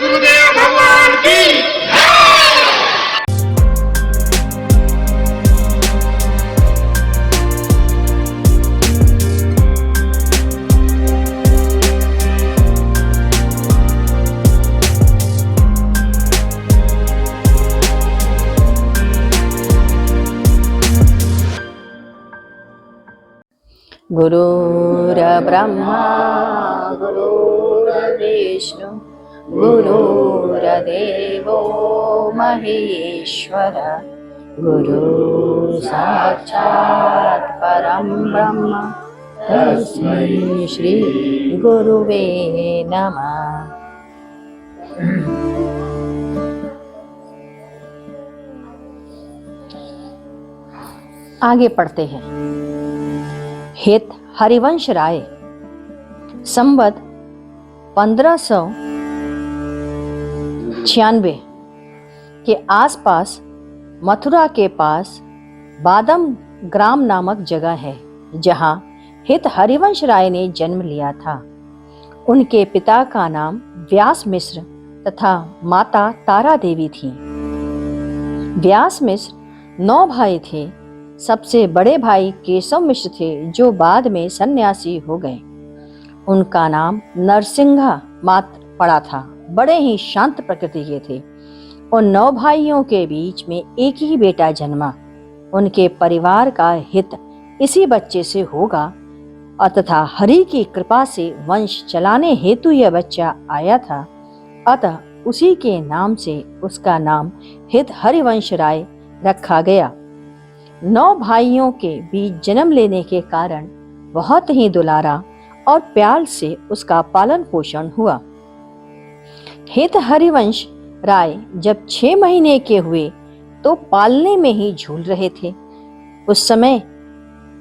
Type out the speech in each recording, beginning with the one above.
गुरुदेव भगवान की गुरुर्ब्रह्मा गुरुर्विष्णु गुरुर्देवो महेश्वर गुरु साक्षात् परं ब्रह्म तस्मै श्री गुरुवे नमः। आगे पढ़ते हैं। हित हरिवंश राय संवत 1596 के आसपास मथुरा के पास बादम ग्राम नामक जगह है, जहां हित हरिवंश राय ने जन्म लिया था। उनके पिता का नाम व्यास मिश्र तथा माता तारा देवी थी। व्यास मिश्र 9 भाई थे। सबसे बड़े भाई केशव मिश्र थे, जो बाद में सन्यासी हो गए। उनका नाम नरसिंहा मात्र पड़ा था। बड़े ही शांत प्रकृति के थे। उन 9 भाइयों के बीच में एक ही बेटा जन्मा। उनके परिवार का हित इसी बच्चे से होगा तथा हरि की कृपा से वंश चलाने हेतु यह बच्चा आया था। अतः उसी के नाम से उसका नाम हित हरिवंश राय रखा गया। 9 भाइयों के बीच जन्म लेने के कारण बहुत ही दुलारा और प्यार से उसका पालन पोषण हुआ। हित हरिवंश राय जब 6 महीने के हुए तो पालने में ही झूल रहे थे। उस समय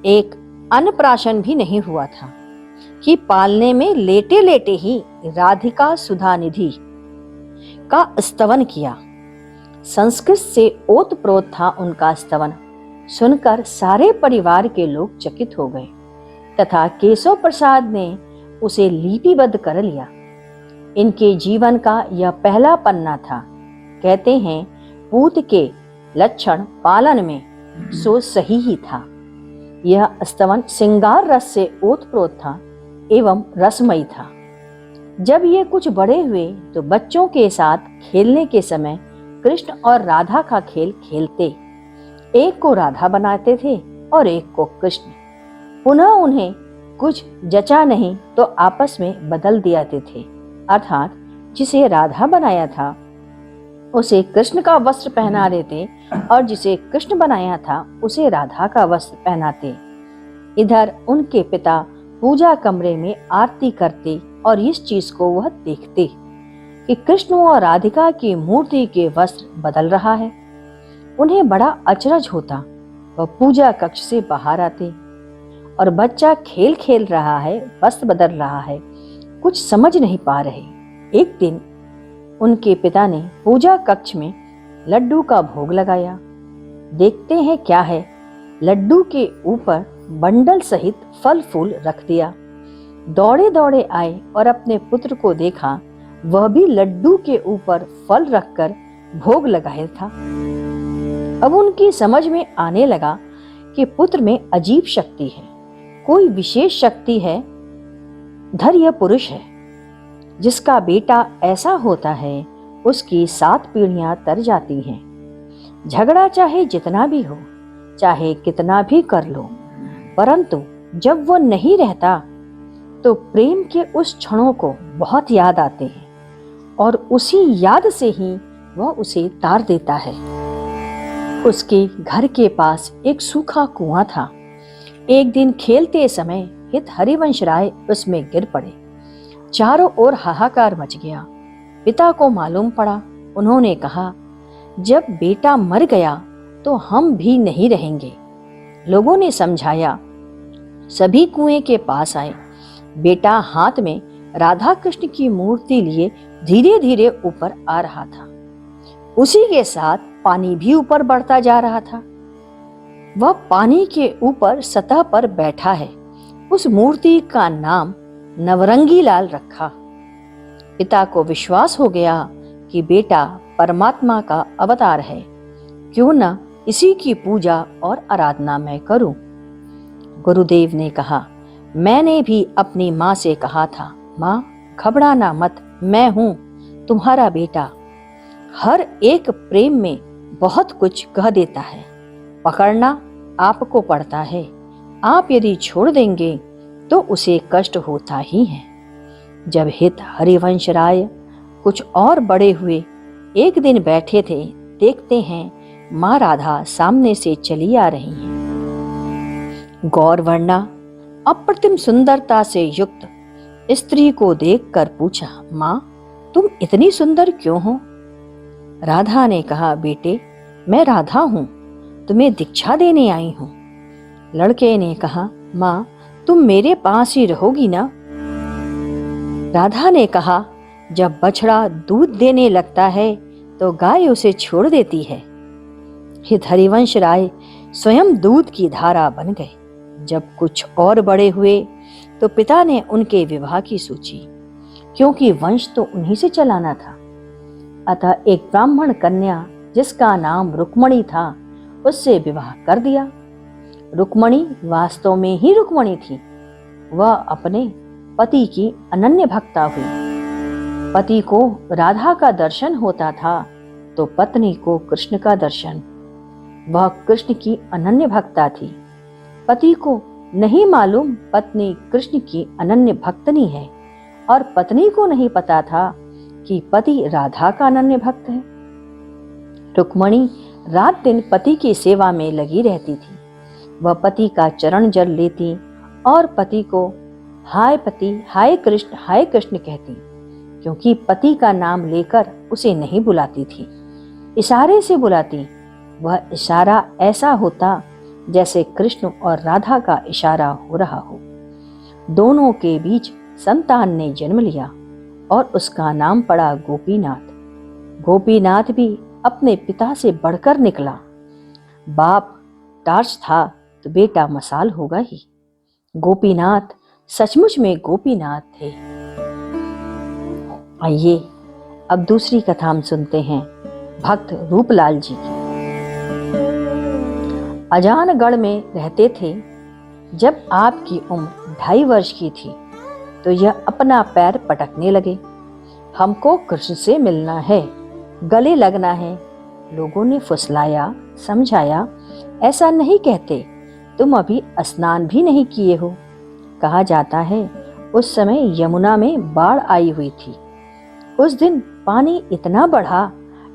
एक अन्नप्राशन भी नहीं हुआ था कि पालने में लेटे लेटे ही राधिका सुधानिधि का स्तवन किया। संस्कृत से ओतप्रोत था उनका स्तवन। सुनकर सारे परिवार के लोग चकित हो गए तथा केशव प्रसाद ने उसे लिपिबद्ध कर लिया। इनके जीवन का यह पहला पन्ना था। कहते हैं, पूत के लक्षण पालन में सो सही ही था। यह स्तवन श्रृंगार रस से ओतप्रोत था एवं रसमयी था। जब ये कुछ बड़े हुए तो बच्चों के साथ खेलने के समय कृष्ण और राधा का खेल खेलते। एक को राधा बनाते थे और एक को कृष्ण। पुनः उन्हें कुछ जचा नहीं तो आपस में बदल दियाते थे। अर्थात जिसे राधा बनाया था उसे कृष्ण का वस्त्र पहना देते और जिसे कृष्ण बनाया था उसे राधा का वस्त्र पहनाते। इधर उनके पिता पूजा कमरे में आरती करते और इस चीज को वह देखते कि कृष्ण और राधिका की मूर्ति के वस्त्र बदल रहा है। उन्हें बड़ा अचरज होता। वह पूजा कक्ष से बाहर आते और बच्चा खेल खेल रहा है, वस्त्र बदल रहा है, कुछ समझ नहीं पा रहे। एक दिन उनके पिता ने पूजा कक्ष में लड्डू का भोग लगाया। देखते हैं क्या है, लड्डू के ऊपर बंडल सहित फल फूल रख दिया। दौड़े दौड़े आए और अपने पुत्र को देखा, वह भी लड्डू के ऊपर फल रखकर भोग लगाया था। अब उनकी समझ में आने लगा कि पुत्र में अजीब शक्ति है, कोई विशेष शक्ति है। धैर्य पुरुष है। जिसका बेटा ऐसा होता है उसकी 7 पीढ़ियां तर जाती हैं। झगड़ा चाहे जितना भी हो, चाहे कितना भी कर लो, परंतु जब वो नहीं रहता तो प्रेम के उस क्षणों को बहुत याद आते हैं और उसी याद से ही वह उसे तार देता है। उसके घर के पास एक सूखा कुआं था। एक दिन खेलते समय हित हरिवंश राय उसमें गिर पड़े। चारों ओर हाहाकार मच गया। पिता को मालूम पड़ा। उन्होंने कहा, जब बेटा मर गया तो हम भी नहीं रहेंगे। लोगों ने समझाया। सभी कुएं के पास आए। बेटा हाथ में राधा कृष्ण की मूर्ति लिए धीरे धीरे ऊपर आ रहा था। उसी के साथ पानी भी ऊपर बढ़ता जा रहा था। वह पानी के ऊपर सतह पर बैठा है। उस मूर्ति का नाम नवरंगी लाल रखा। पिता को विश्वास हो गया कि बेटा परमात्मा का अवतार है, क्यों न इसी की पूजा और आराधना मैं करूं। गुरुदेव ने कहा, मैंने भी अपनी माँ से कहा था, माँ घबराना मत, मैं हूं तुम्हारा बेटा। हर एक प्रेम में बहुत कुछ कह देता है, पकड़ना आपको पड़ता है। आप यदि छोड़ देंगे तो उसे कष्ट होता ही है। जब हित हरिवंश राय कुछ और बड़े हुए, एक दिन बैठे थे, देखते हैं माँ राधा सामने से चली आ रही हैं। गौरवर्णा अप्रतिम सुंदरता से युक्त स्त्री को देखकर पूछा, माँ तुम इतनी सुंदर क्यों हो? राधा ने कहा, बेटे मैं राधा हूं, तुम्हें दीक्षा देने आई हूं। लड़के ने कहा, माँ तुम मेरे पास ही रहोगी ना? राधा ने कहा, जब बछड़ा दूध देने लगता है तो गाय उसे छोड़ देती है। हित हरिवंश राय स्वयं दूध की धारा बन गए। जब कुछ और बड़े हुए तो पिता ने उनके विवाह की सोची, क्योंकि वंश तो उन्हीं से चलाना था। अतः एक ब्राह्मण कन्या जिसका नाम रुक्मणी था, उससे विवाह कर दिया। रुक्मणी वास्तव में ही रुक्मणी थी। वह अपने पति की अनन्य भक्ता हुई। पति को राधा का दर्शन होता था तो पत्नी को कृष्ण का दर्शन। वह कृष्ण की अनन्य भक्ता थी। पति को नहीं मालूम पत्नी कृष्ण की अनन्य भक्तनी है, और पत्नी को नहीं पता था कि पति राधा का अनन्य भक्त है। रुक्मणी रात दिन पति की सेवा में लगी रहती थी। वह पति का चरण जल लेती और पति को हाय पति, हाय कृष्ण कहती, क्योंकि पति का नाम लेकर उसे नहीं बुलाती थी, इशारे से बुलाती। वह इशारा ऐसा होता जैसे कृष्ण और राधा का इशारा हो रहा हो। दोनों के बीच संतान ने जन्म लिया और उसका नाम पड़ा गोपीनाथ। गोपीनाथ भी अपने पिता से बढ़कर निकला। बाप टार्च था तो बेटा मसाल होगा ही। गोपीनाथ सचमुच में गोपीनाथ थे। आइए अब दूसरी कथा हम सुनते हैं भक्त रूपलाल जी की। अजानगढ़ में रहते थे। जब आपकी उम्र 2.5 वर्ष की थी तो यह अपना पैर पटकने लगे। हमको कृष्ण से मिलना है, गले लगना है। लोगों ने फुसलाया, समझाया, ऐसा नहीं कहते, तुम अभी स्नान भी नहीं किए हो। कहा जाता है उस समय यमुना में बाढ़ आई हुई थी। उस दिन पानी इतना बढ़ा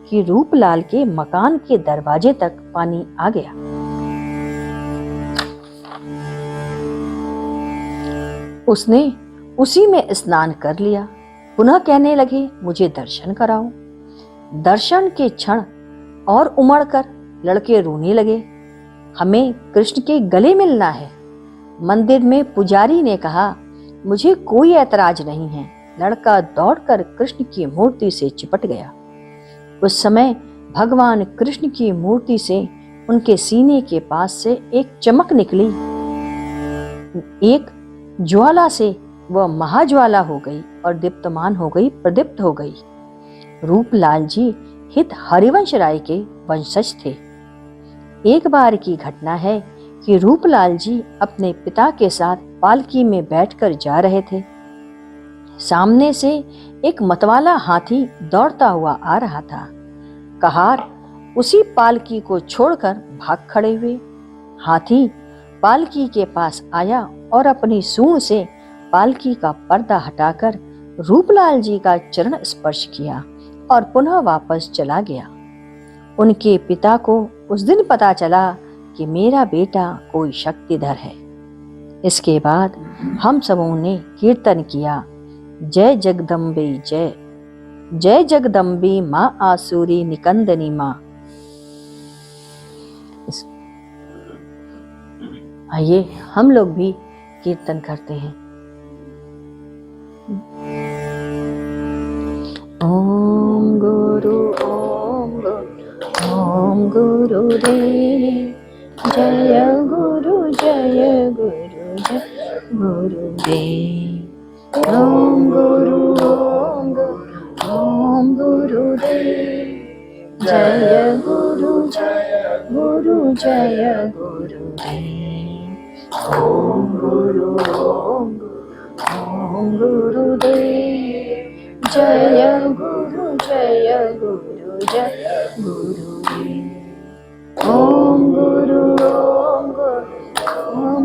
कि रूपलाल के मकान के दरवाजे तक पानी आ गया। उसने उसी में स्नान कर लिया। पुनः कहने लगे, मुझे दर्शन कराओ। दर्शन के क्षण और उमड़कर लड़के रोने लगे, हमें कृष्ण के गले मिलना है। मंदिर में पुजारी ने कहा, मुझे कोई ऐतराज नहीं है। लड़का दौड़कर कृष्ण की मूर्ति से चिपट गया। उस समय भगवान कृष्ण की मूर्ति से उनके सीने के पास से एक चमक निकली। एक ज्वाला से वह महाज्वाला हो गई और दीप्तमान हो गई, प्रदीप्त हो गई। रूपलाल जी हित हरिवंश राय के वंशज थे। एक बार की घटना है कि रूपलाल जी अपने पिता के साथ पालकी में बैठकर जा रहे थे। सामने से एक मतवाला हाथी दौड़ता हुआ आ रहा था। कहार उसी पालकी को छोड़कर भाग खड़े हुए। हाथी पालकी के पास आया और अपनी सूंड से पालकी का पर्दा हटाकर रूपलाल जी का चरण स्पर्श किया और पुनः वापस चला गया। उनके पिता को उस दिन पता चला कि मेरा बेटा कोई शक्तिधर है। इसके बाद हम सबों ने कीर्तन किया, जय जगदम्बे जय, जय जगदम्बे माँ आसुरी निकंदनी माँ। आइए हम लोग भी कीर्तन करते हैं। ओम गुरु ओम गुरु ओम गुरुदेव, जय गुरु जय गुरु जय गुरुदेव। ओम गुरु ओम गुरु जय गुरु जय गुरुदेव। ओम गुरुदेव जय गुरु जय गुरुदेव। ओम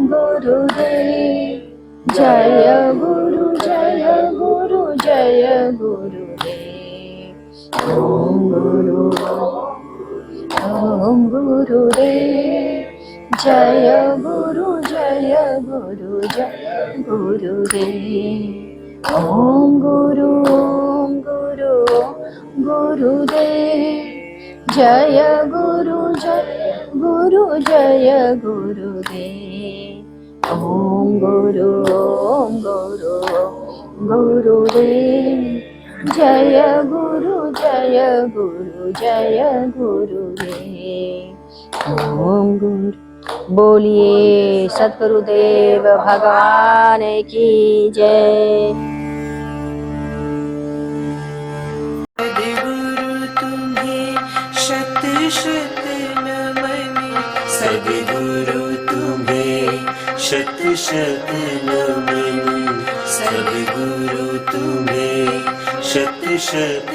गुरुदेव जय गुरु जय गुरुदेव। ओम गुरुदेव जय गुरु गुरुदेव। ओम गुरुदेव जय गुरु गुरुदेव। ओम गुरुदेव जय गुरु गुरुदेव। ओम गुरु। बोलिए सद्गुरुदेव भगवान की जय। सद्गुरु तुम्हें शत शत नमन। सद्गुरु तुम्हें शत शत नमन। सद्गुरु तुम्हें शत शत